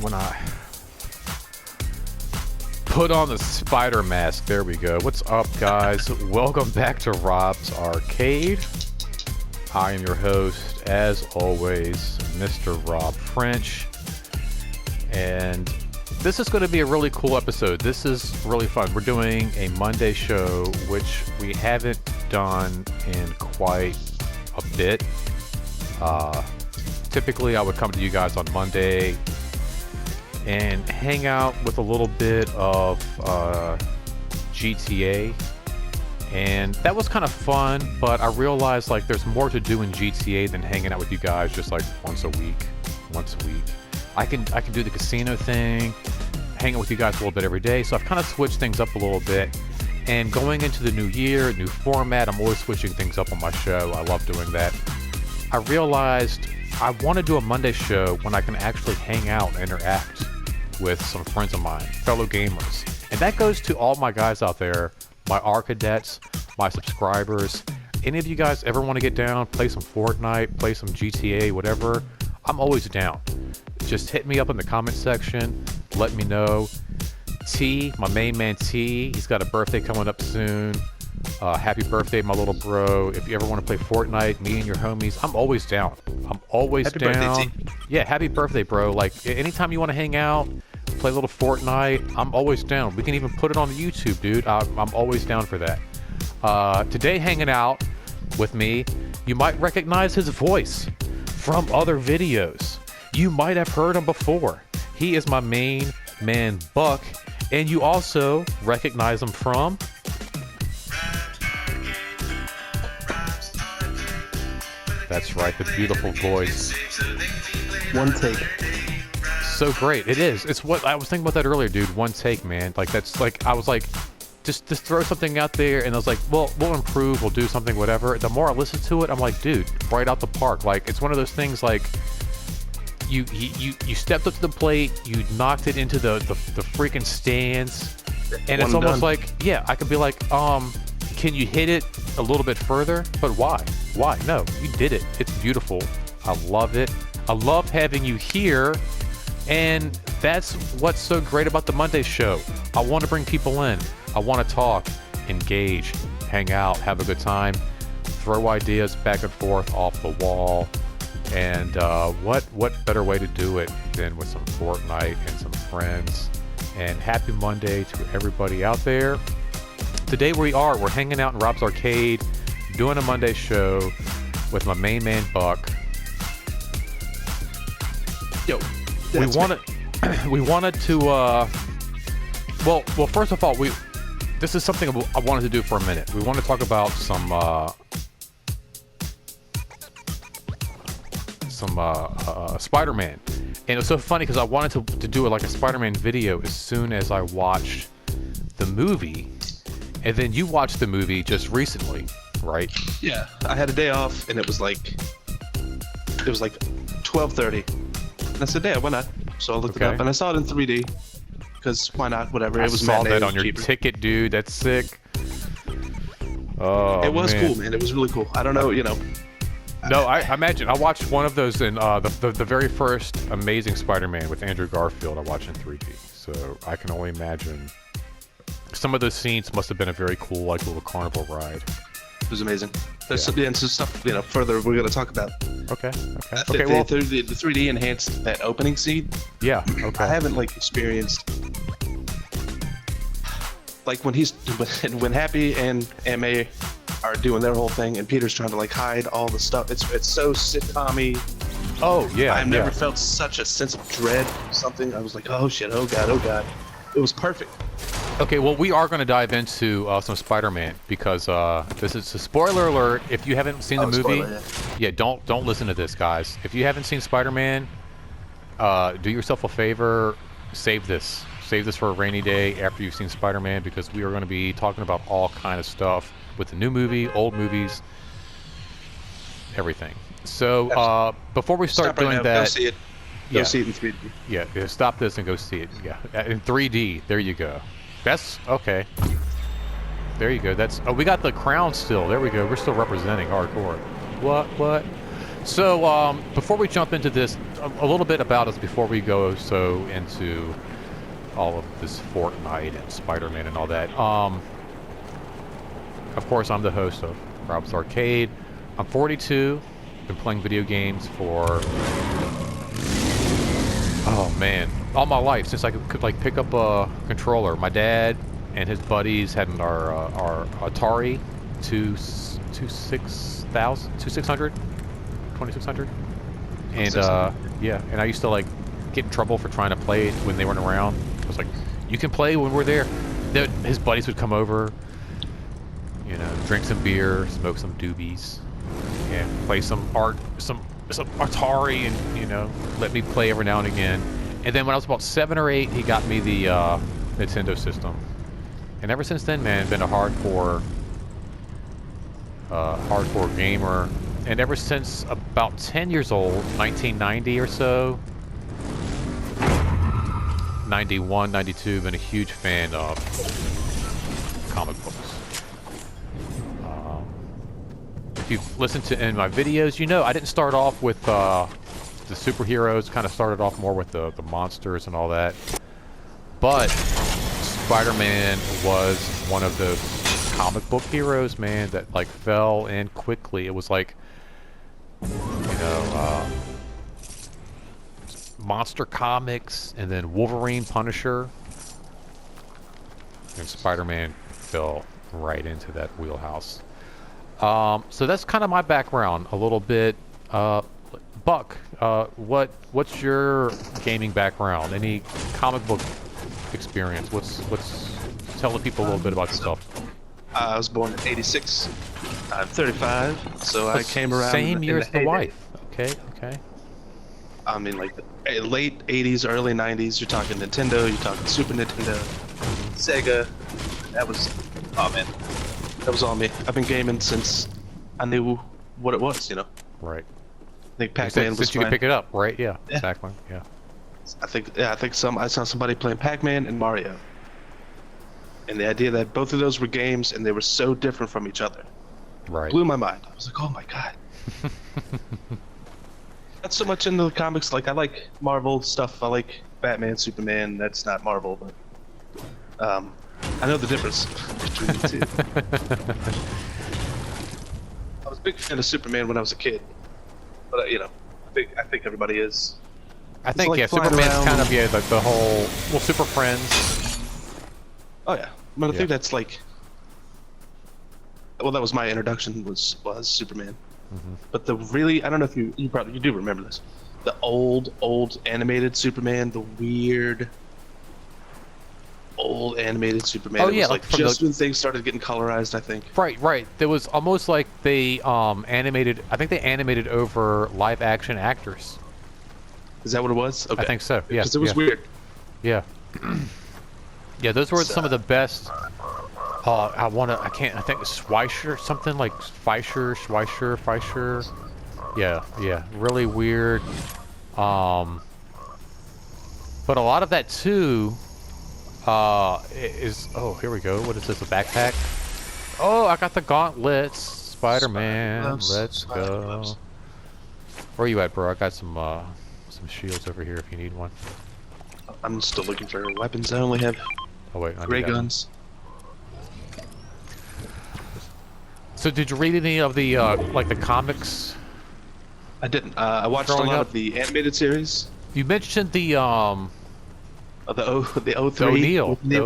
when I put on the spider mask. There we go. What's up, guys? Welcome back to Rob's Arcade. I am your host, as always, Mr. Rob French. And this is going to be a really cool episode. This is really fun. We're doing a Monday show, which we haven't done in quite a bit. Typically, I would come to you guys on Monday and hang out with a little bit of GTA, and that was kind of fun, but I realized like there's more to do in GTA than hanging out with you guys just like once a week. I can do the casino thing, hang out with you guys a little bit every day, so I've kind of switched things up a little bit. And going into the new year, new format, I'm always switching things up on my show. I love doing that. I realized I want to do a Monday show when I can actually hang out and interact with some friends of mine, fellow gamers. And that goes to all my guys out there, my Arcadets, my subscribers. Any of you guys ever want to get down, play some Fortnite, play some GTA, whatever, I'm always down. Just hit me up in the comment section, let me know. T, my main man T, he's got a birthday coming up soon. Happy birthday, my little bro. If you ever want to play Fortnite, me and your homies, I'm always down. I'm always happy down. Birthday, T. Yeah, happy birthday, bro. Like, anytime you want to hang out, play a little Fortnite, I'm always down. We can even put it on the YouTube, dude. I'm always down for that. Today, hanging out with me, you might recognize his voice from other videos. You might have heard him before. He is my main man, Buck, and you also recognize him from... That's right, the beautiful voice. One take. So great. It is. It's what I was thinking about that earlier, dude. One take, man. Like, that's like, I was like, just throw something out there, and I was like, well, we'll improve, we'll do something, whatever. The more I listen to it, I'm like, dude, right out the park. Like, it's one of those things like, you stepped up to the plate, you knocked it into the freaking stands, and it's almost like, yeah, I could be like, can you hit it a little bit further? But why? Why? No, you did it. It's beautiful. I love it. I love having you here. And that's what's so great about the Monday show. I want to bring people in. I want to talk, engage, hang out, have a good time, throw ideas back and forth off the wall. And what better way to do it than with some Fortnite and some friends. And happy Monday to everybody out there. Today we're hanging out in Rob's Arcade, doing a Monday show with my main man Buck. Yo, we wanted to well first of all, this is something I wanted to do for a minute. We want to talk about some Spider-Man. And it's so funny because I wanted to do like a Spider-Man video as soon as I watched the movie. And then you watched the movie just recently, right? Yeah, I had a day off, and it was like 12:30. And I said, "Yeah, why not?" So I looked it up, and I saw it in 3D because why not? Whatever. I it was saw matinee, that on your ticket, dude. That's sick. Oh, it was man. cool, man. It was really cool. I don't know, No, I imagine. I watched one of those in the very first Amazing Spider-Man with Andrew Garfield. I watched in 3D, so I can only imagine. Some of those scenes must have been a very cool, like, little carnival ride. It was amazing. There's some stuff, further we're going to talk about. Okay. Well, the 3D enhanced that opening scene. Yeah. Okay. I haven't experienced when Happy and Aunt May are doing their whole thing, and Peter's trying to hide all the stuff. It's so sitcom-y. Oh yeah. I've never felt such a sense of dread. Something I was like, oh shit, oh god. It was perfect. Okay, well, we are going to dive into some Spider-Man because this is a spoiler alert. If you haven't seen the movie, spoiler, yeah, don't listen to this, guys. If you haven't seen Spider-Man, do yourself a favor, save this for a rainy day after you've seen Spider-Man, because we are going to be talking about all kind of stuff with the new movie, old movies, everything. So before we start doing that, go see it. Go see it in 3D. Yeah, stop this and go see it. Yeah, in 3D. There you go. That's okay. There you go. That's we got the crown still. There we go. We're still representing hardcore. What? So before we jump into this, a little bit about us before we go into all of this Fortnite and Spider-Man and all that. Of course, I'm the host of Rob's Arcade. I'm 42. Been playing video games for, oh man, all my life since I could like pick up a controller. My dad and his buddies had our Atari 2600, and yeah, and I used to like get in trouble for trying to play it when they weren't around. I was like, you can play when we're there. His buddies would come over, you know, drink some beer, smoke some doobies, and play some Atari, and you know, let me play every now and again. And then when I was about 7 or 8, he got me the Nintendo system, and ever since then, man, been a hardcore gamer. And ever since about 10 years old, 1990 or so, 91, 92, been a huge fan of comic books. If you've listened to in my videos, you know I didn't start off with the superheroes. Kind of started off more with the monsters and all that. But Spider-Man was one of those comic book heroes, man, that like fell in quickly. It was like, you know, Monster Comics, and then Wolverine, Punisher, and Spider-Man fell right into that wheelhouse. So that's kind of my background a little bit. Buck, what's your gaming background? Any comic book experience? Tell the people a little bit about yourself. I was born in '86. I'm 35, so I came around. Same year as the wife. Okay. I mean, like the late '80s, early '90s. You're talking Nintendo. You're talking Super Nintendo, Sega. That was, oh man, that was all me. I've been gaming since I knew what it was. You know. Right. I think Pac-Man was. Since you could pick it up, right? Yeah. Exactly. Yeah. I think I saw somebody playing Pac-Man and Mario. And the idea that both of those were games and they were so different from each other, right, blew my mind. I was like, oh my god. Not so much into the comics. Like, I like Marvel stuff. I like Batman, Superman. That's not Marvel, but I know the difference between the two. I was a big fan of Superman when I was a kid, but you know, I think everybody is. I think like Superman's kind of the whole Super Friends. Oh yeah, but I think that's like, well, that was my introduction was Superman. Mm-hmm. But the really, I don't know if you do remember this, the old animated Superman, the weird old animated Superman. Oh it yeah, was like just when things started getting colorized, I think. Right. There was almost like they animated. I think they animated over live action actors. Is that what it was? Okay. I think so. Yeah. Because it was weird. Yeah. Yeah, those were some of the best. I think it's Schweischer, something like Schweischer. Yeah, really weird. But a lot of that too is, oh, here we go. What is this, a backpack? Oh, I got the gauntlets. Spider-Man, let's go. Where are you at, bro? I got some shields over here if you need one. I'm still looking for weapons. I only have ray guns. So did you read any of the like the comics? I didn't. I watched a lot of the animated series. You mentioned the the 03. O'Neill. Yeah.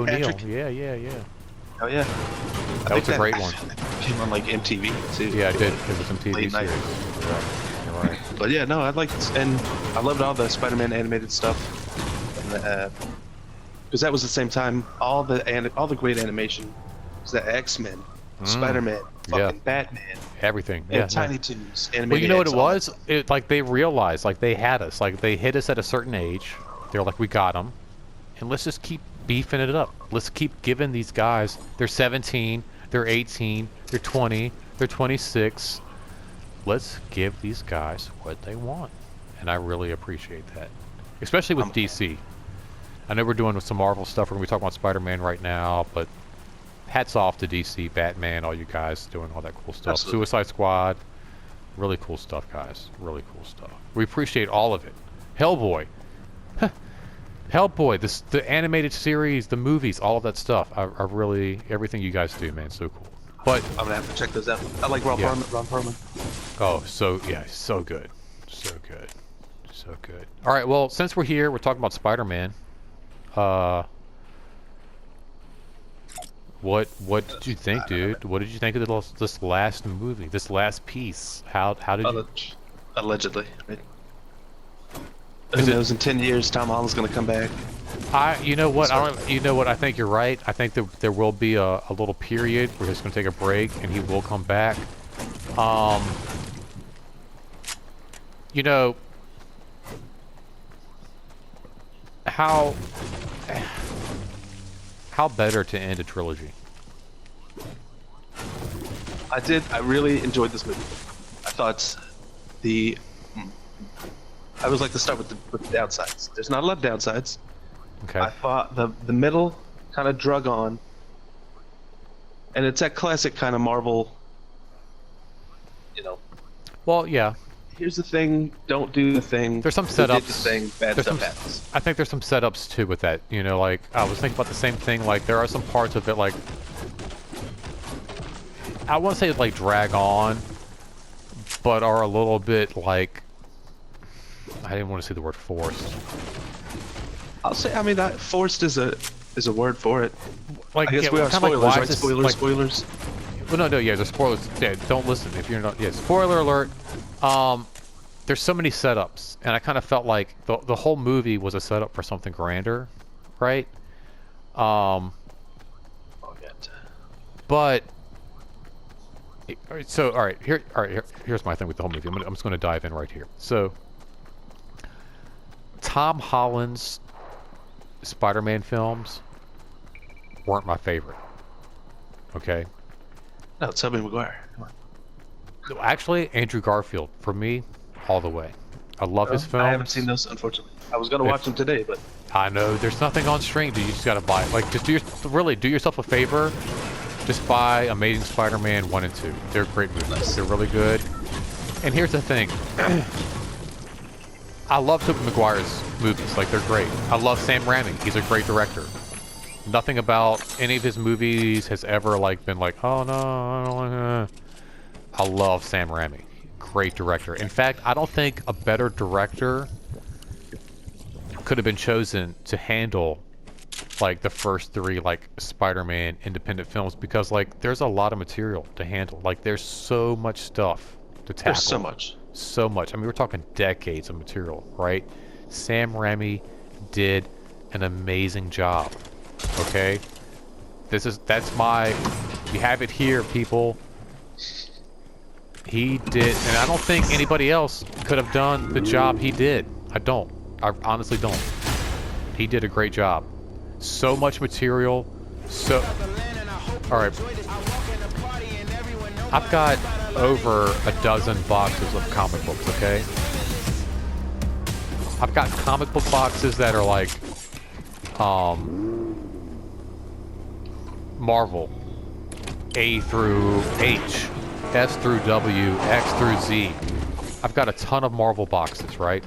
Oh yeah. That was a great one. Came on like MTV too. Yeah, I did. It was some TV series. You're right. But yeah, no, I loved all the Spider-Man animated stuff. Because that was the same time all the great animation was the X-Men, Spider-Man, fucking Batman, everything. Tiny Toons, animated. Well, you know what it was? Like they realized, like they had us, like they hit us at a certain age. They're like, we got them, and let's just keep beefing it up. Let's keep giving these guys. They're 17, they're 18, they're 20, they're 26. Let's give these guys what they want, and I really appreciate that, especially with DC. I know we're doing some Marvel stuff. We're going to be talking about Spider-Man right now, but hats off to DC, Batman, all you guys doing all that cool stuff. Absolutely. Suicide Squad, Really cool stuff, guys. Really cool stuff. We appreciate all of it. Hellboy. Hellboy, the animated series, the movies, all of that stuff. I really, everything you guys do, man, so cool. But I'm gonna have to check those out. I like Ron Perlman. Ron Perlman. oh, so yeah, so good, so good, so good. All right, well, since we're here, we're talking about Spider-Man. What did you think, dude? What did you think of this last movie, this last piece? How did you? Allegedly. Right? Who knows? In 10 years, Tom Holland's gonna come back. You know what? You know what? I think you're right. I think that there will be a little period where he's going to take a break, and he will come back. You know, how better to end a trilogy? I really enjoyed this movie. I thought I always like to start with the downsides. There's not a lot of downsides. Okay. I thought the middle kind of drug on, and it's that classic kind of Marvel. You know. Well, yeah. Here's the thing. Don't do the thing. There's some Who setups. did the thing. Bad stuff happens. I think there's some setups too with that. You know, like I was thinking about the same thing. Like there are some parts of it, like I want to say like drag on, but are a little bit like I didn't want to say the word forced. I'll say. I mean, forced is a word for it. Like I guess yeah, we are kinda spoilers, like, right? Spoilers. like, Spoilers. Well, no, yeah, there's spoilers. Yeah, don't listen if you're not. Yeah, spoiler alert. There's so many setups, and I kind of felt like the whole movie was a setup for something grander, right? But so all right, here's my thing with the whole movie. I'm just going to dive in right here. So Tom Holland's Spider-Man films weren't my favorite. Okay. No, it's Tobey Maguire. Come on. Actually, Andrew Garfield for me, all the way. I love his films. I haven't seen those, unfortunately. I was gonna watch them today, but I know there's nothing on stream, dude. You just gotta buy it. Like, just do yourself a favor. Just buy Amazing Spider-Man 1 and 2. They're great movies. Nice. They're really good. And here's the thing. I love Tobey Maguire's movies. Like, they're great. I love Sam Raimi. He's a great director. Nothing about any of his movies has ever, like, been like, oh, no, I don't like I love Sam Raimi. Great director. In fact, I don't think a better director could have been chosen to handle like the first three like Spider-Man independent films because like there's a lot of material to handle. Like there's so much stuff to tackle. There's so much. So much. I mean, we're talking decades of material, right? Sam Raimi did an amazing job. Okay? That's my you have it here, people. He did, and I don't think anybody else could have done the job he did. I don't. I honestly don't. He did a great job. So much material. So, all right. I've got over a dozen boxes of comic books. Okay. I've got comic book boxes that are like, Marvel, A through H. S through W, X through Z. I've got a ton of Marvel boxes, right?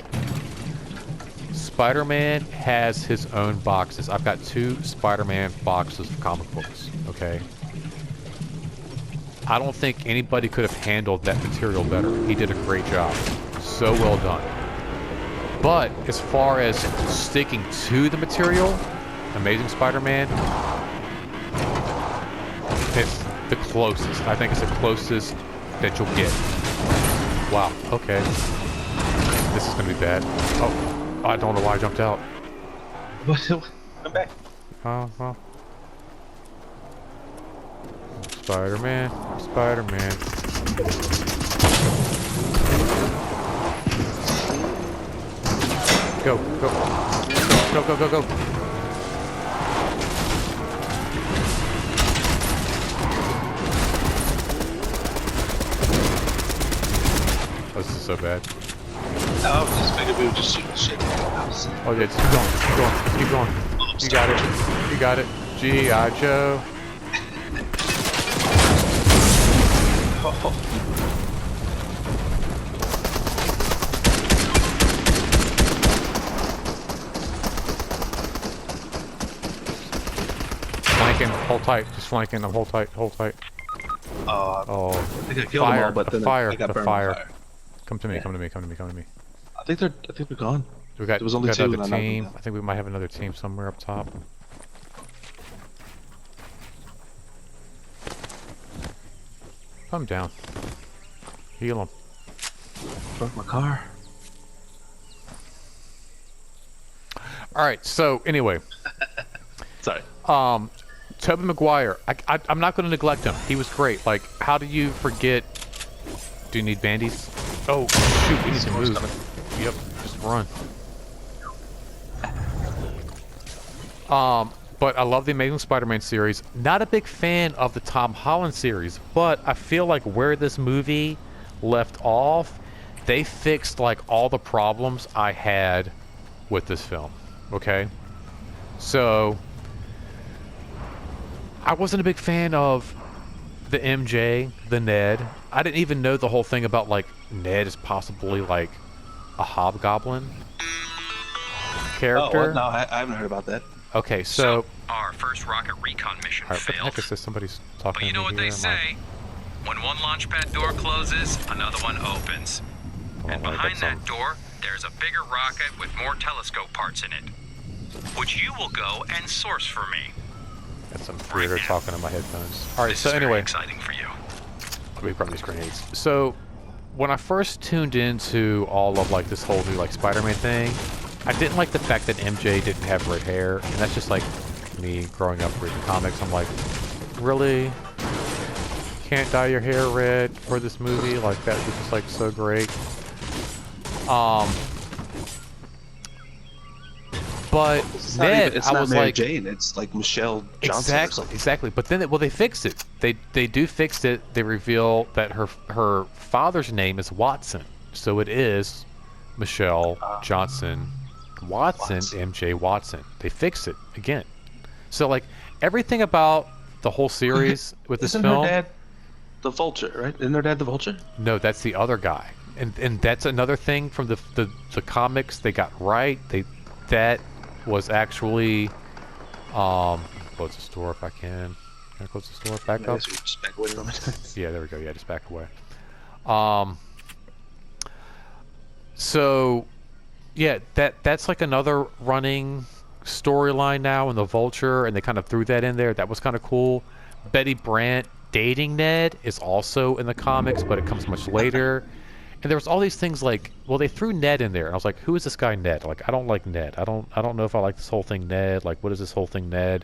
Spider-Man has his own boxes. I've got 2 Spider-Man boxes of comic books, okay? I don't think anybody could have handled that material better. He did a great job. So well done. But as far as sticking to the material, Amazing Spider-Man, it's the closest. I think it's the closest that you'll get. Wow, okay. This is gonna be bad. Oh, I don't know why I jumped out. I'm back. Oh, well. Spider-Man, Spider-Man. Go, go. Go, go, go, go. This is so bad. I was just figured we would just shoot the shit out of the house. Oh yeah, just keep going. You got it. You got it. G.I. Joe. flanking. Hold tight. Just flanking. I'm hold tight. Hold tight. Oh, I think I killed them fire. all, but The then fire. I got The burned by fire. fire. Come to me. Yeah. Come to me. Come to me. Come to me. I think they're gone. We got, There was only we got two, another and I knocked them team. down. I think we might have another team somewhere up top. Come down. Heal him. Broke my car. All right. So anyway, Sorry. Tobey Maguire. I'm not going to neglect him. He was great. Like, how do you forget? Do you need bandies? Oh shoot! We need to move. Yep. Just run. But I love the Amazing Spider-Man series. Not a big fan of the Tom Holland series, but I feel like where this movie left off, they fixed like all the problems I had with this film. Okay? So I wasn't a big fan of the MJ, the Ned. I didn't even know the whole thing about like Ned is possibly like a hobgoblin character. Oh, what? No, I haven't heard about that. Okay, so our first rocket recon mission all right, what the failed. heck is this? Somebody's talking But you to know me what they here. say: when one launch pad door closes, another one opens. And behind that door, there's a bigger rocket with more telescope parts in it, which you will go and source for me. Got some creator talking in my headphones. All right, This so is very anyway, exciting for you. let me grab these grenades. So when I first tuned into all of like this whole new like Spider-Man thing, I didn't like the fact that MJ didn't have red hair, and that's just like me growing up reading comics. I'm like, really? Can't dye your hair red for this movie? Like that was just like so great. But It's Ned, it's I not was Mary like, Jane. It's like Michelle Johnson or exactly, something. exactly. But then, well, they fixed it. They do fix it. They reveal that her father's name is Watson, so it is Michelle Johnson Watson, MJ Watson. They fix it again. So like everything about the whole series with this Isn't film. her dad the Vulture, right? Isn't her dad the Vulture? No, that's the other guy, and that's another thing from the comics they got right. That was actually close the store if I can. Can I close the store? Back I up. guess we just back away from it. Yeah, there we go. Yeah, just back away. So yeah, that's like another running storyline now in the Vulture, and they kind of threw that in there. That was kind of cool. Betty Brant dating Ned is also in the comics, but it comes much later. And there was all these things like, well, they threw Ned in there, and I was like, who is this guy Ned? Like, I don't like Ned. I don't know if I like this whole thing Ned. Like, what is this whole thing Ned?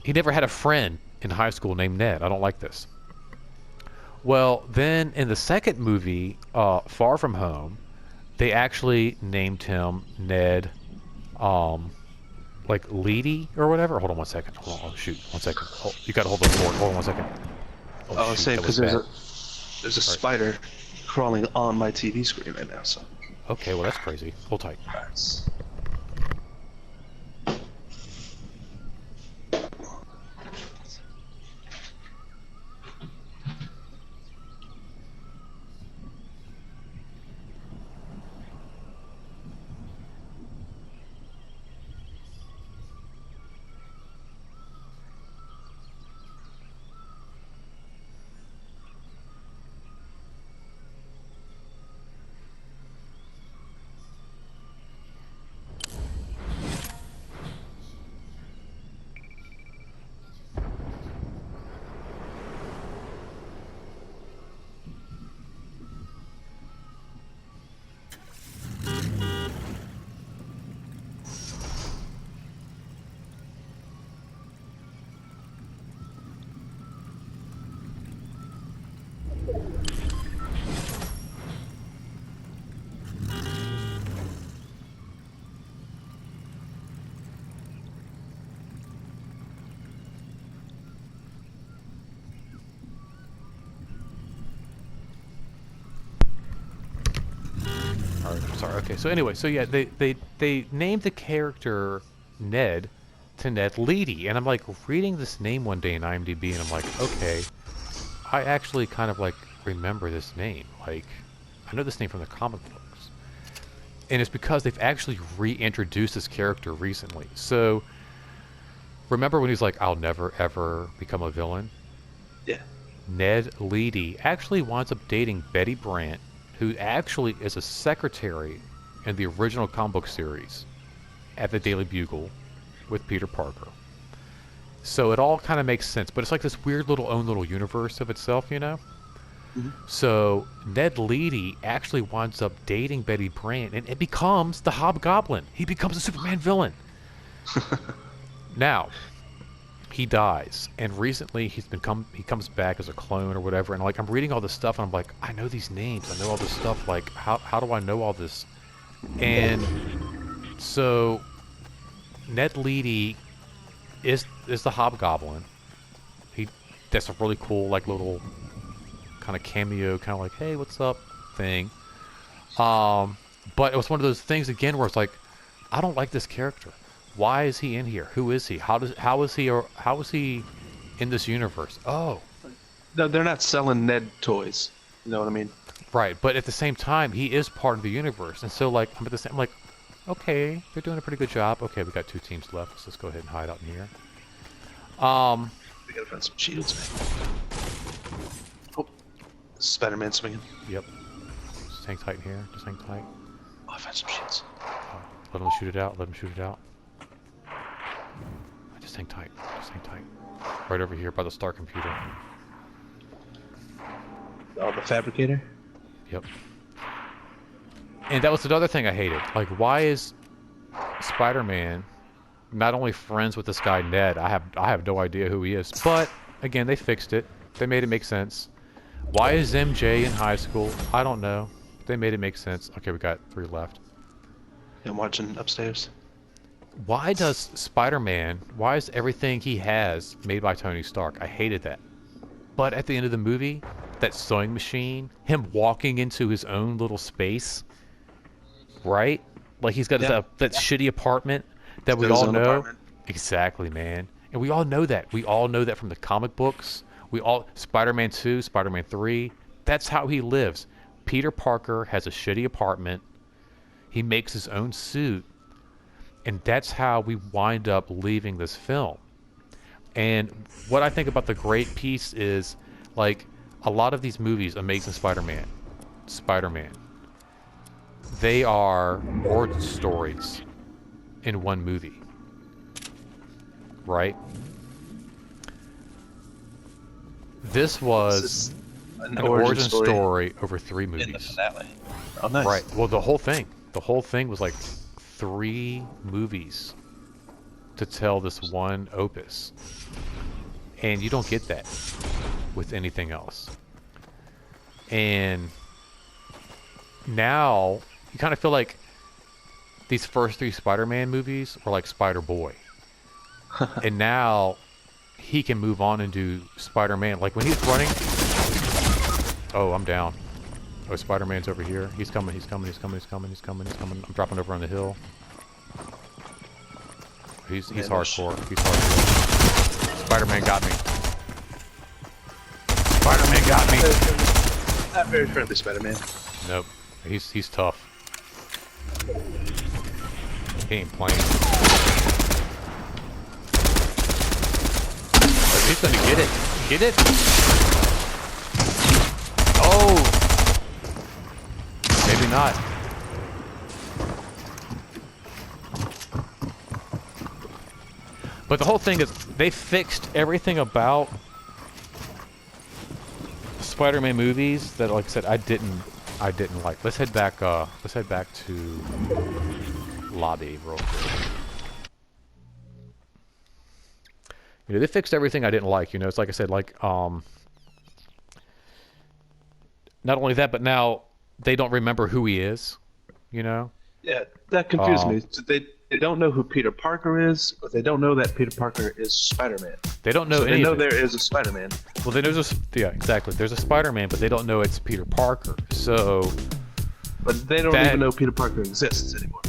He never had a friend in high school named Ned. I don't like this. Well, then in the second movie, Far From Home, they actually named him Ned, like Leedy or whatever. Hold on one second. Hold on. Oh, shoot. 1 second. You gotta hold the fort. Hold on 1 second. Oh, shoot, say that because was there's a bad. spider crawling on my TV screen right now. So. Okay, well that's crazy. Hold tight. That's... Sorry. Okay. So anyway, so yeah, they named the character Ned to Ned Leedy, and I'm like reading this name one day in IMDb, and I'm like, okay, I actually kind of like remember this name. Like, I know this name from the comic books, and it's because they've actually reintroduced this character recently. So remember when he's like, I'll never ever become a villain? Yeah. Ned Leedy actually winds up dating Betty Brant, who actually is a secretary in the original comic book series at the Daily Bugle with Peter Parker. So it all kind of makes sense, but it's like this weird own little universe of itself, you know? Mm-hmm. So Ned Leedy actually winds up dating Betty Brant, and it becomes the Hobgoblin. He becomes a Superman villain. Now, he dies, and recently he comes back as a clone or whatever, and like I'm reading all this stuff, and I'm like, I know these names, I know all this stuff. Like, how do I know all this? And so Ned Leedy is the Hobgoblin. That's a really cool like little kind of cameo, kind of like, hey, what's up thing. But it was one of those things again where it's like, I don't like this character. Why is he in here? Who is he? How is he in this universe? Oh, No, they're not selling Ned toys. You know what I mean? right. But at the same time, he is part of the universe, and so like I'm like, okay, they're doing a pretty good job. Okay, we got 2 teams left. So let's go ahead and hide out in here. We gotta find some shields, man. Oh, Spider-Man swinging. Yep. Just hang tight in here. Just hang tight. Oh, I found some shields. Let him shoot it out. Let him shoot it out. Just hang tight. Just hang tight. Right over here by the star computer. Oh, the fabricator. Yep. And that was another thing I hated. Like, why is Spider-Man not only friends with this guy Ned? I have no idea who he is. But again, they fixed it. They made it make sense. Why is MJ in high school? I don't know. They made it make sense. Okay, we got 3 left. I'm watching upstairs. Why does Spider-Man, why is everything he has made by Tony Stark? I hated that. But at the end of the movie, that sewing machine, him walking into his own little space, right? Like he's got that shitty apartment that we all know. Apartment. Exactly, man. And we all know that. We all know that from the comic books. Spider-Man 2, Spider-Man 3, that's how he lives. Peter Parker has a shitty apartment. He makes his own suit. And that's how we wind up leaving this film. And what I think about the great piece is, like, a lot of these movies, Amazing Spider-Man, they are origin stories in one movie. Right? This was an origin story over 3 movies. In the finale. Oh, nice. Right. Well, the whole thing was like 3 movies to tell this one opus. And you don't get that with anything else. And now you kind of feel like these first 3 Spider-Man movies were like Spider-Boy. And now he can move on and do Spider-Man. Like when he's running... Oh, I'm down. Oh, Spider-Man's over here. He's coming. I'm dropping over on the hill. He's hardcore. He's hardcore. Spider-Man got me. Spider-Man got me. Not very friendly, Spider-Man. Nope. He's tough. He ain't playing. Oh, he's gonna get it. Get it? Oh! Maybe not. But the whole thing is, they fixed everything about the Spider-Man movies that, like I said, I didn't like. Let's head back to lobby real quick. You know, they fixed everything I didn't like. You know, it's like I said, like not only that, but now they don't remember who he is. You know. Yeah, that confused me. So they don't know who Peter Parker is, but they don't know that Peter Parker is Spider-Man. They don't know so anything. They know there is a Spider-Man. Well, yeah, exactly. There's a Spider-Man, but they don't know it's Peter Parker. So. But they don't even know Peter Parker exists anymore.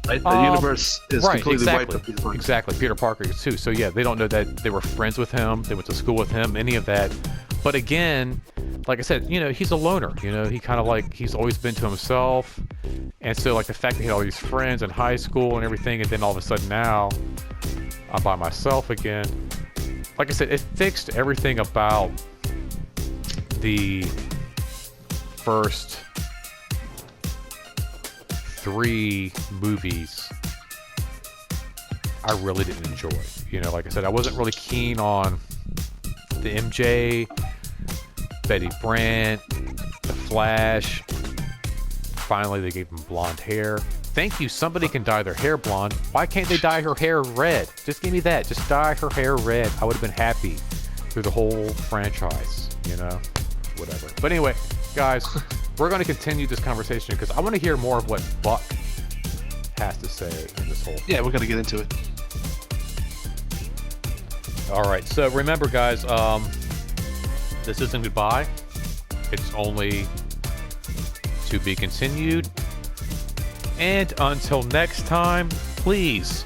Right? The universe is completely wiped of Peter Parker. Exactly, Peter Parker is too. So yeah, they don't know that they were friends with him, they went to school with him, any of that. But again, like I said, you know, he's a loner. You know, he kind of like, he's always been to himself. And so like the fact that he had all these friends in high school and everything, and then all of a sudden now I'm by myself again. Like I said, it fixed everything about the first 3 movies I really didn't enjoy. You know, like I said, I wasn't really keen on the MJ, Betty Brant, the Flash. Finally, they gave him blonde hair. Thank you. Somebody can dye their hair blonde. Why can't they dye her hair red? Just give me that. Just dye her hair red. I would have been happy through the whole franchise, you know? Whatever. But anyway, guys, we're going to continue this conversation because I want to hear more of what Buck has to say in this whole thing. Yeah, we're gonna get into it. All right. So remember, guys, this isn't goodbye. It's only to be continued. And until next time, please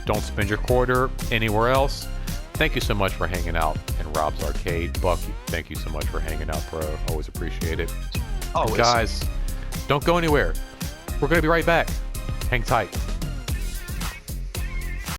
don't spend your quarter anywhere else. Thank you so much for hanging out in Rob's Arcade. Buck, thank you so much for hanging out, bro. Always appreciate it. Always. Guys, don't go anywhere. We're going to be right back. Hang tight.